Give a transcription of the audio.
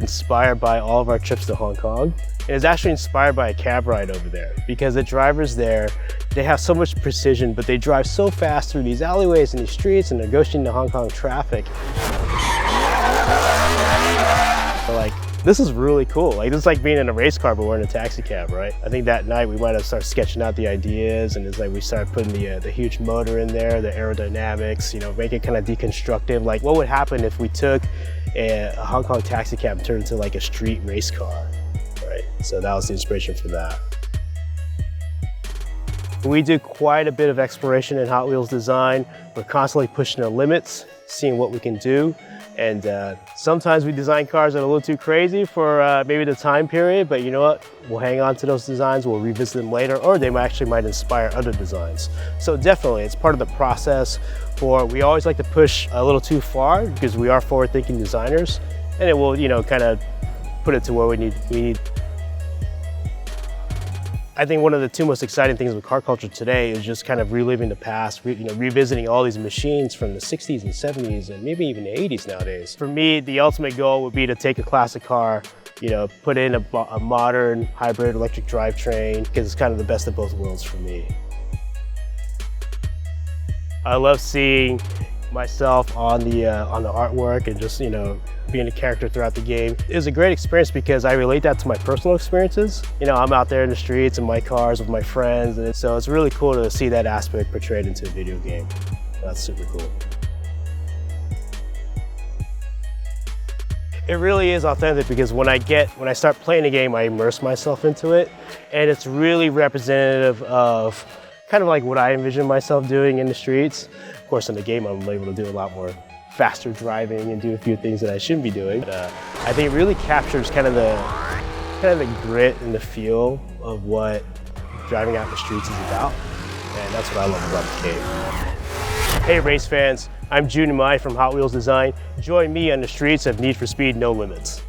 inspired by all of our trips to Hong Kong. And it's actually inspired by a cab ride over there because the drivers there, they have so much precision, but they drive so fast through these alleyways and these streets and negotiating the Hong Kong traffic. But like, this is really cool. Like, this is like being in a race car, but we're in a taxi cab, right? I think that night we might have started sketching out the ideas, and it's like we started putting the huge motor in there, the aerodynamics, you know, make it kind of deconstructive. Like, what would happen if we took a Hong Kong taxi cab and turned it into like a street race car, right? So that was the inspiration for that. We do quite a bit of exploration in Hot Wheels design. We're constantly pushing the limits, seeing what we can do. And sometimes we design cars that are a little too crazy for maybe the time period, but you know what? We'll hang on to those designs, we'll revisit them later, or they might inspire other designs. So definitely, it's part of the process. We always like to push a little too far because we are forward-thinking designers, and it will, you know, kind of put it to where we need. I think one of the two most exciting things with car culture today is just kind of reliving the past, revisiting all these machines from the 60s and 70s and maybe even the 80s nowadays. For me, the ultimate goal would be to take a classic car, you know, put in a modern hybrid electric drivetrain, because it's kind of the best of both worlds for me. I love seeing myself on the artwork and just, you know, being a character throughout the game. It was a great experience because I relate that to my personal experiences. You know, I'm out there in the streets in my cars with my friends, and so it's really cool to see that aspect portrayed into a video game. That's super cool. It really is authentic because when I start playing a game, I immerse myself into it, and it's really representative of kind of like what I envision myself doing in the streets. Of course, in the game, I'm able to do a lot more faster driving and do a few things that I shouldn't be doing. But I think it really captures kind of the grit and the feel of what driving out in the streets is about. And that's what I love about the game. Hey race fans, I'm Jun Imai from Hot Wheels Design. Join me on the streets of Need for Speed No Limits.